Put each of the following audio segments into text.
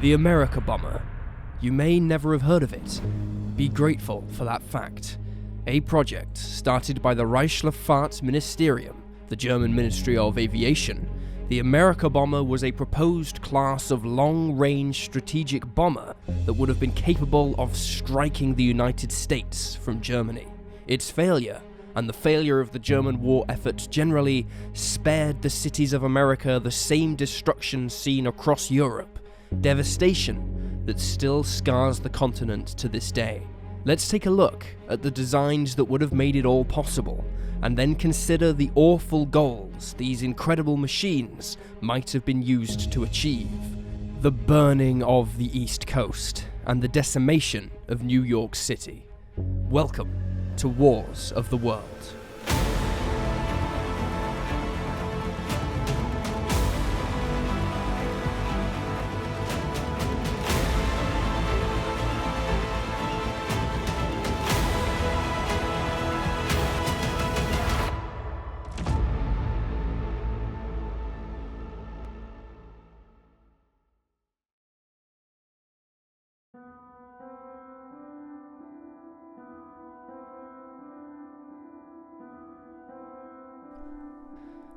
The Amerikabomber. You may never have heard of it. Be grateful for that fact. A project started by the Reichsluftfahrtministerium, the German Ministry of Aviation. The Amerikabomber was a proposed class of long-range strategic bomber that would have been capable of striking the United States from Germany. Its failure, and the failure of the German war effort generally, spared the cities of America the same destruction seen across Europe, devastation that still scars the continent to this day. Let's take a look at the designs that would have made it all possible, and then consider the awful goals these incredible machines might have been used to achieve. The burning of the East Coast, and the decimation of New York City. Welcome to Wars of the World.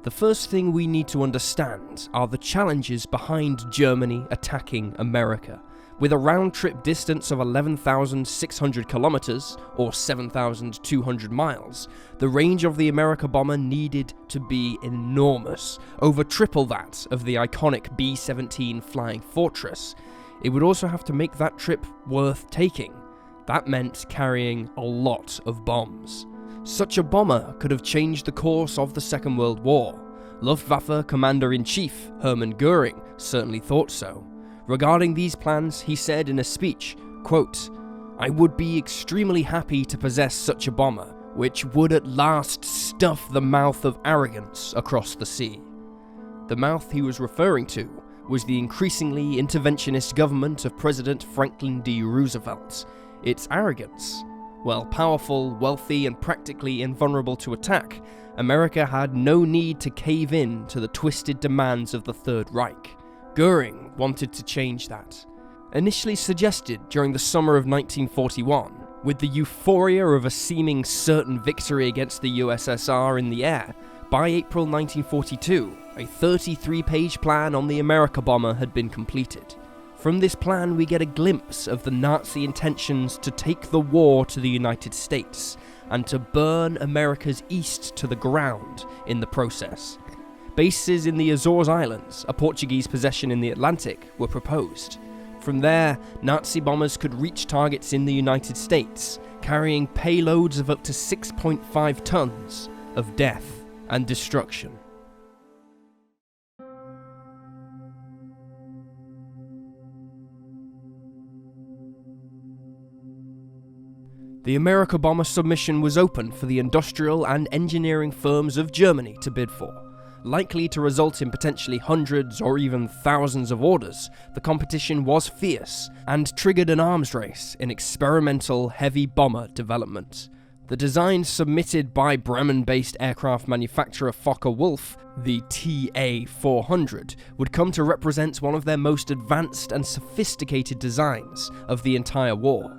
The first thing we need to understand are the challenges behind Germany attacking America. With a round-trip distance of 11,600 kilometers, or 7,200 miles, the range of the Amerikabomber needed to be enormous, over triple that of the iconic B-17 Flying Fortress. It would also have to make that trip worth taking. That meant carrying a lot of bombs. Such a bomber could have changed the course of the Second World War. Luftwaffe Commander-in-Chief Hermann Göring certainly thought so. Regarding these plans, he said in a speech, quote, "I would be extremely happy to possess such a bomber, which would at last stuff the mouth of arrogance across the sea." The mouth he was referring to was the increasingly interventionist government of President Franklin D. Roosevelt. Its arrogance. Well, powerful, wealthy, and practically invulnerable to attack, America had no need to cave in to the twisted demands of the Third Reich. Göring wanted to change that. Initially suggested during the summer of 1941, with the euphoria of a seeming certain victory against the USSR in the air, by April 1942, a 33-page plan on the Amerikabomber had been completed. From this plan, we get a glimpse of the Nazi intentions to take the war to the United States, and to burn America's east to the ground in the process. Bases in the Azores Islands, a Portuguese possession in the Atlantic, were proposed. From there, Nazi bombers could reach targets in the United States, carrying payloads of up to 6.5 tons of death and destruction. The Amerikabomber submission was open for the industrial and engineering firms of Germany to bid for. Likely to result in potentially hundreds or even thousands of orders, the competition was fierce and triggered an arms race in experimental heavy bomber development. The designs submitted by Bremen-based aircraft manufacturer Focke-Wulf, the TA400, would come to represent one of their most advanced and sophisticated designs of the entire war.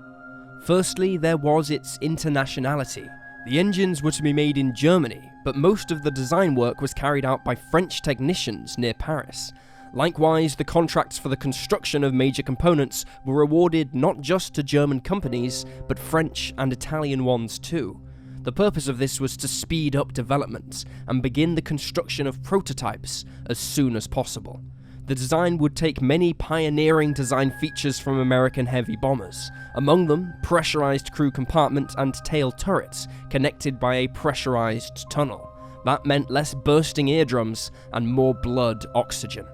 Firstly, there was its internationality. The engines were to be made in Germany, but most of the design work was carried out by French technicians near Paris. Likewise, the contracts for the construction of major components were awarded not just to German companies, but French and Italian ones too. The purpose of this was to speed up development and begin the construction of prototypes as soon as possible. The design would take many pioneering design features from American heavy bombers, among them pressurized crew compartment and tail turrets connected by a pressurized tunnel. That meant less bursting eardrums and more blood oxygen.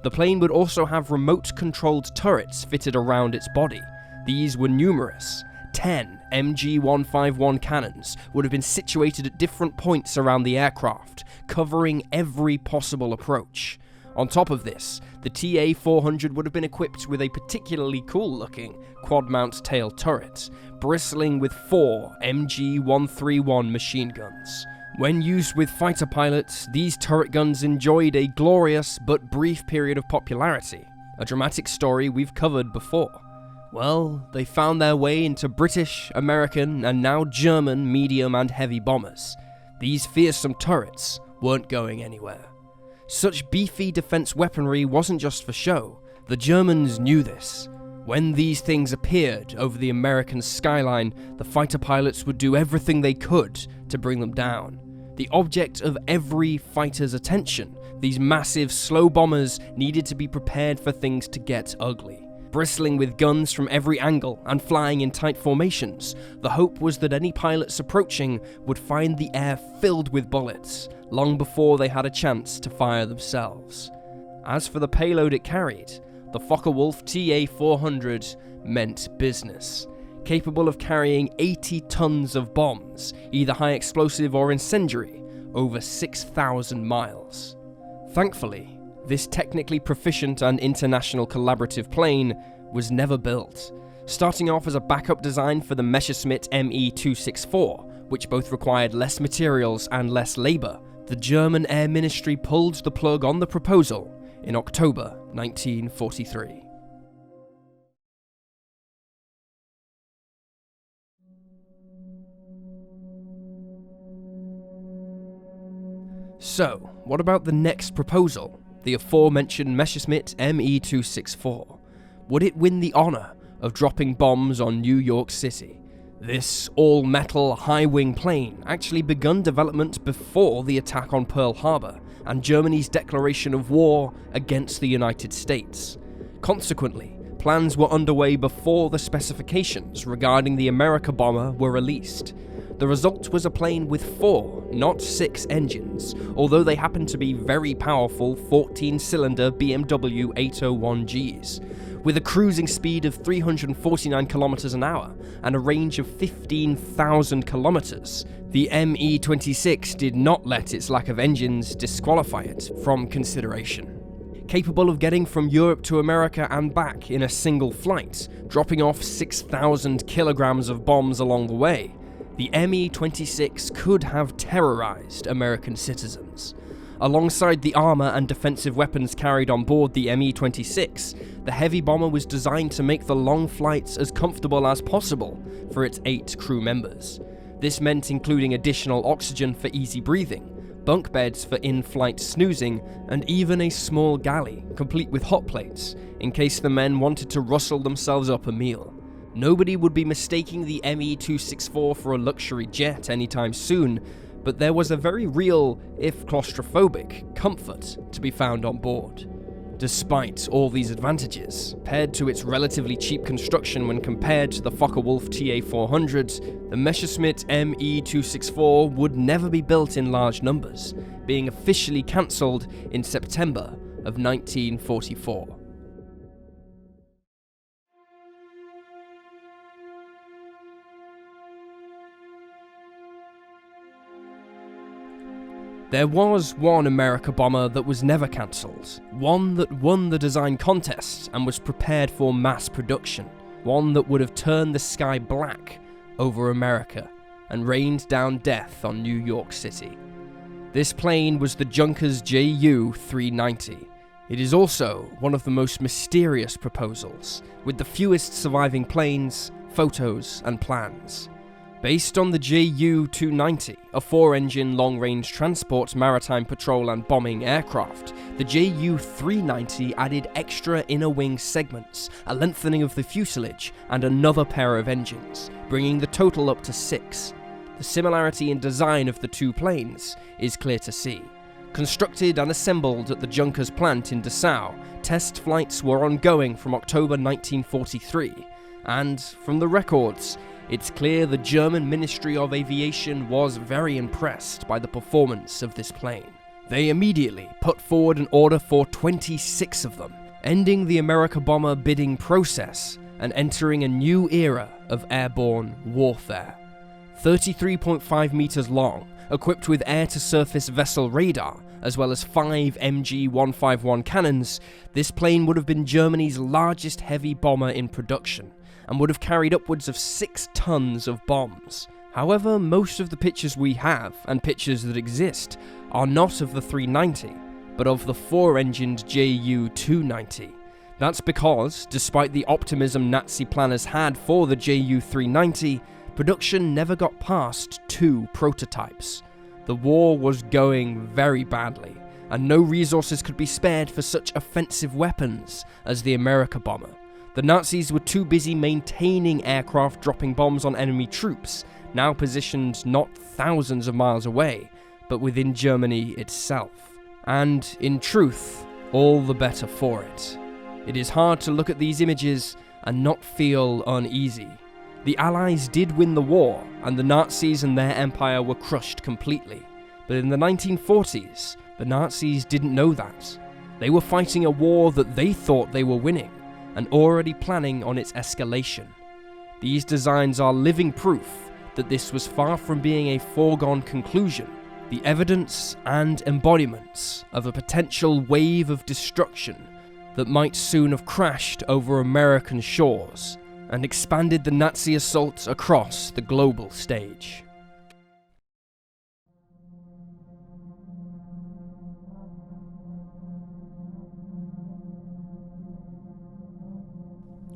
The plane would also have remote-controlled turrets fitted around its body. These were numerous. 10 MG-151 cannons would have been situated at different points around the aircraft, covering every possible approach. On top of this, the TA400 would have been equipped with a particularly cool-looking quad-mount tail turret, bristling with 4 MG-131 machine guns. When used with fighter pilots, these turret guns enjoyed a glorious but brief period of popularity. a dramatic story we've covered before. Well, they found their way into British, American, and now German medium and heavy bombers. These fearsome turrets weren't going anywhere. Such beefy defense weaponry wasn't just for show. The Germans knew this. When these things appeared over the American skyline, the fighter pilots would do everything they could to bring them down. The object of every fighter's attention, these massive, slow bombers needed to be prepared for things to get ugly. Bristling with guns from every angle and flying in tight formations, the hope was that any pilots approaching would find the air filled with bullets, long before they had a chance to fire themselves. As for the payload it carried, the Focke-Wulf TA400 meant business. Capable of carrying 80 tons of bombs, either high explosive or incendiary, over 6,000 miles. Thankfully, this technically proficient and international collaborative plane was never built, starting off as a backup design for the Messerschmitt Me 264, which both required less materials and less labour. The German Air Ministry pulled the plug on the proposal in October 1943. So, what about the next proposal? The aforementioned Messerschmitt Me 264. Would it win the honour of dropping bombs on New York City? This all-metal, high-wing plane actually begun development before the attack on Pearl Harbor and Germany's declaration of war against the United States. Consequently, plans were underway before the specifications regarding the Amerikabomber were released. The result was a plane with 4, not 6 engines, although they happened to be very powerful 14-cylinder BMW 801Gs. With a cruising speed of 349 kilometers an hour and a range of 15,000 kilometers, the Me-26 did not let its lack of engines disqualify it from consideration. Capable of getting from Europe to America and back in a single flight, dropping off 6,000 kilograms of bombs along the way, the Me-26 could have terrorized American citizens. Alongside the armor and defensive weapons carried on board the Me-26, the heavy bomber was designed to make the long flights as comfortable as possible for its 8 crew members. This meant including additional oxygen for easy breathing, bunk beds for in-flight snoozing, and even a small galley, complete with hot plates, in case the men wanted to rustle themselves up a meal. Nobody would be mistaking the Me-264 for a luxury jet anytime soon, but there was a very real, if claustrophobic, comfort to be found on board. Despite all these advantages, paired to its relatively cheap construction when compared to the Focke-Wulf TA400, the Messerschmitt Me 264 would never be built in large numbers, being officially cancelled in September of 1944. There was one Amerikabomber that was never cancelled, one that won the design contest and was prepared for mass production, one that would have turned the sky black over America and rained down death on New York City. This plane was the Junkers Ju-390. It is also one of the most mysterious proposals, with the fewest surviving planes, photos and plans. Based on the Ju-290, a 4-engine long-range transport, maritime patrol and bombing aircraft, the Ju-390 added extra inner wing segments, a lengthening of the fuselage, and another pair of engines, bringing the total up to 6. The similarity in design of the two planes is clear to see. Constructed and assembled at the Junkers plant in Dessau, test flights were ongoing from October 1943, and, from the records, it's clear the German Ministry of Aviation was very impressed by the performance of this plane. They immediately put forward an order for 26 of them, ending the Amerikabomber bidding process and entering a new era of airborne warfare. 33.5 meters long, equipped with air-to-surface vessel radar, as well as 5 MG-151 cannons, this plane would have been Germany's largest heavy bomber in production, and would have carried upwards of 6 tons of bombs. However, most of the pictures we have, and pictures that exist, are not of the 390, but of the 4-engined Ju-290. That's because, despite the optimism Nazi planners had for the Ju-390, production never got past 2 prototypes. The war was going very badly, and no resources could be spared for such offensive weapons as the Amerikabomber. The Nazis were too busy maintaining aircraft dropping bombs on enemy troops, now positioned not thousands of miles away, but within Germany itself. And, in truth, all the better for it. It is hard to look at these images and not feel uneasy. The Allies did win the war, and the Nazis and their empire were crushed completely. But in the 1940s, the Nazis didn't know that. They were fighting a war that they thought they were winning, and already planning on its escalation. These designs are living proof that this was far from being a foregone conclusion, the evidence and embodiments of a potential wave of destruction that might soon have crashed over American shores and expanded the Nazi assault across the global stage.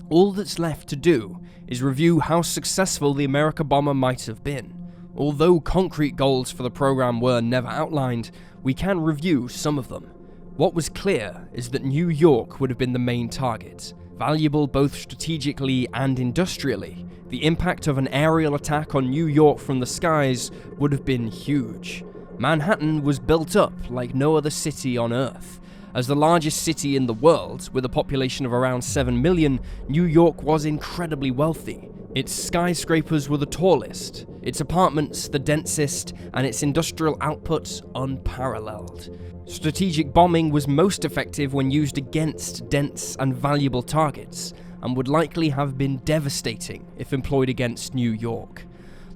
All that's left to do is review how successful the Amerikabomber might have been. Although concrete goals for the program were never outlined, we can review some of them. What was clear is that New York would have been the main target. Valuable both strategically and industrially, the impact of an aerial attack on New York from the skies would have been huge. Manhattan was built up like no other city on Earth. As the largest city in the world, with a population of around 7 million, New York was incredibly wealthy. Its skyscrapers were the tallest, its apartments the densest, and its industrial output unparalleled. Strategic bombing was most effective when used against dense and valuable targets, and would likely have been devastating if employed against New York.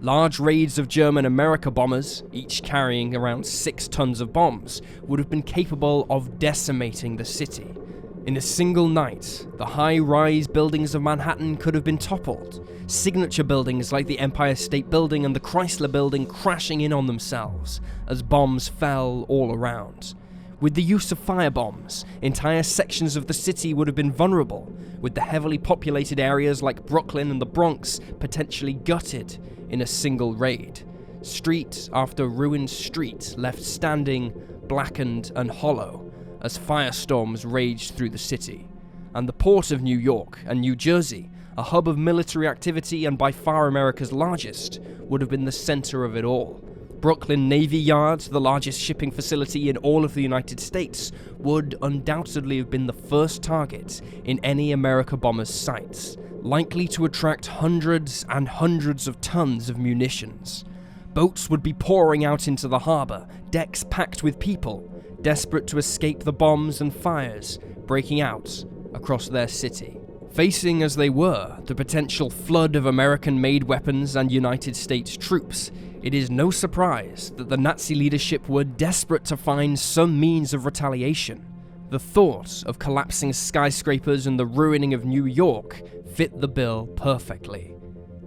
Large raids of German Amerikabombers, each carrying around 6 tons of bombs, would have been capable of decimating the city. In a single night, the high-rise buildings of Manhattan could have been toppled, signature buildings like the Empire State Building and the Chrysler Building crashing in on themselves as bombs fell all around. With the use of firebombs, entire sections of the city would have been vulnerable, with the heavily populated areas like Brooklyn and the Bronx potentially gutted in a single raid. Street after ruined street left standing, blackened and hollow, as firestorms raged through the city. And the port of New York and New Jersey, a hub of military activity and by far America's largest, would have been the center of it all. Brooklyn Navy Yard, the largest shipping facility in all of the United States, would undoubtedly have been the first target in any Amerikabomber's sights, likely to attract hundreds and hundreds of tons of munitions. Boats would be pouring out into the harbor, decks packed with people, desperate to escape the bombs and fires breaking out across their city. Facing as they were the potential flood of American-made weapons and United States troops, it is no surprise that the Nazi leadership were desperate to find some means of retaliation. The thought of collapsing skyscrapers and the ruining of New York fit the bill perfectly.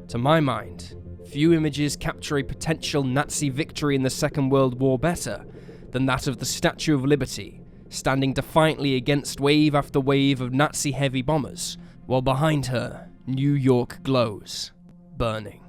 To my mind, few images capture a potential Nazi victory in the Second World War better than that of the Statue of Liberty, standing defiantly against wave after wave of Nazi heavy bombers, while behind her, New York glows, burning.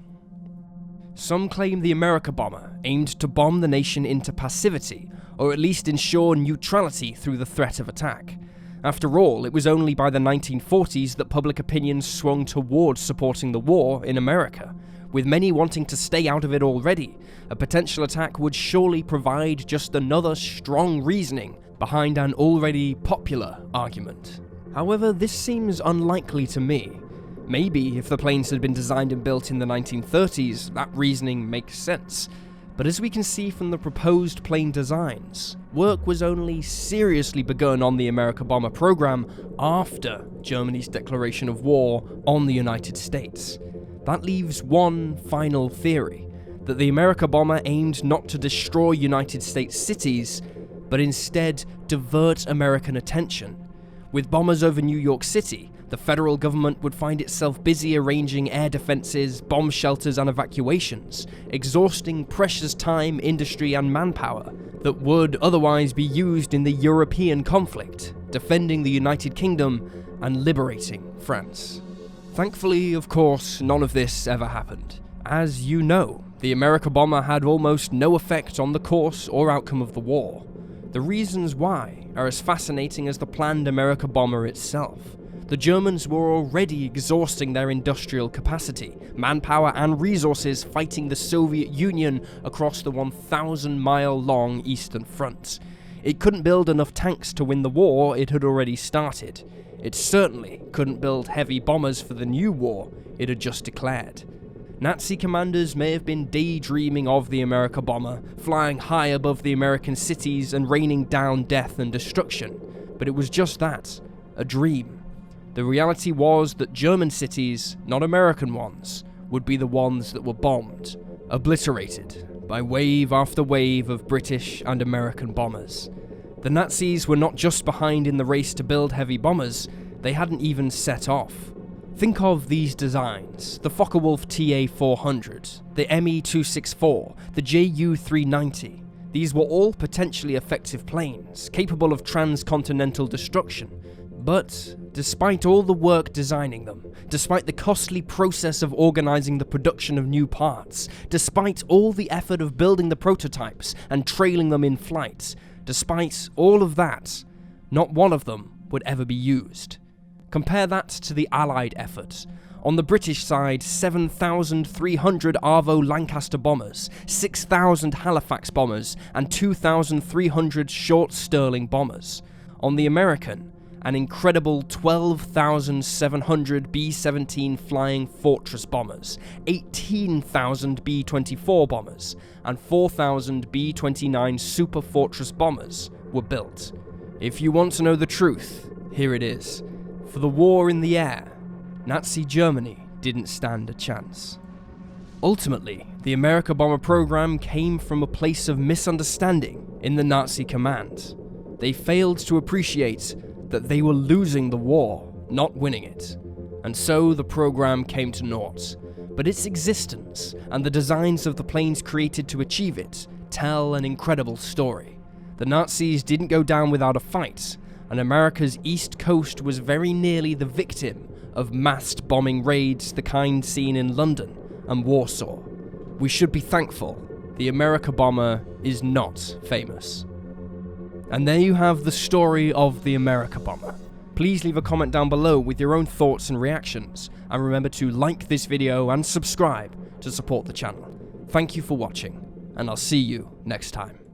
Some claim the Amerikabomber aimed to bomb the nation into passivity, or at least ensure neutrality through the threat of attack. After all, it was only by the 1940s that public opinion swung towards supporting the war in America. With many wanting to stay out of it already, a potential attack would surely provide just another strong reasoning behind an already popular argument. However, this seems unlikely to me. Maybe if the planes had been designed and built in the 1930s, that reasoning makes sense. But as we can see from the proposed plane designs, work was only seriously begun on the Amerikabomber program after Germany's declaration of war on the United States. That leaves one final theory, that the Amerikabomber aimed not to destroy United States cities, but instead divert American attention. With bombers over New York City, the federal government would find itself busy arranging air defenses, bomb shelters and evacuations, exhausting precious time, industry and manpower that would otherwise be used in the European conflict, defending the United Kingdom and liberating France. Thankfully, of course, none of this ever happened. As you know, the Amerikabomber had almost no effect on the course or outcome of the war. The reasons why are as fascinating as the planned Amerikabomber itself. The Germans were already exhausting their industrial capacity, manpower and resources fighting the Soviet Union across the 1,000-mile-long Eastern Front. It couldn't build enough tanks to win the war it had already started. It certainly couldn't build heavy bombers for the new war it had just declared. Nazi commanders may have been daydreaming of the Amerikabomber, flying high above the American cities and raining down death and destruction, but it was just that, a dream. The reality was that German cities, not American ones, would be the ones that were bombed, obliterated by wave after wave of British and American bombers. The Nazis were not just behind in the race to build heavy bombers, they hadn't even set off. Think of these designs: the Focke-Wulf TA400, the Me-264, the Ju-390. These were all potentially effective planes, capable of transcontinental destruction. But despite all the work designing them, despite the costly process of organizing the production of new parts, despite all the effort of building the prototypes and trailing them in flight, despite all of that, not one of them would ever be used. Compare that to the Allied effort. On the British side, 7,300 Avro Lancaster bombers, 6,000 Halifax bombers, and 2,300 short Sterling bombers. On the American, an incredible 12,700 B-17 Flying Fortress bombers, 18,000 B-24 bombers, and 4,000 B-29 Super Fortress bombers were built. If you want to know the truth, here it is. For the war in the air, Nazi Germany didn't stand a chance. Ultimately, the Amerikabomber program came from a place of misunderstanding in the Nazi command. They failed to appreciate that they were losing the war, not winning it. And so the program came to naught. But its existence, and the designs of the planes created to achieve it, tell an incredible story. The Nazis didn't go down without a fight, and America's East Coast was very nearly the victim of massed bombing raids the kind seen in London and Warsaw. We should be thankful the Amerikabomber is not famous. And there you have the story of the Amerikabomber. Please leave a comment down below with your own thoughts and reactions, and remember to like this video and subscribe to support the channel. Thank you for watching, and I'll see you next time.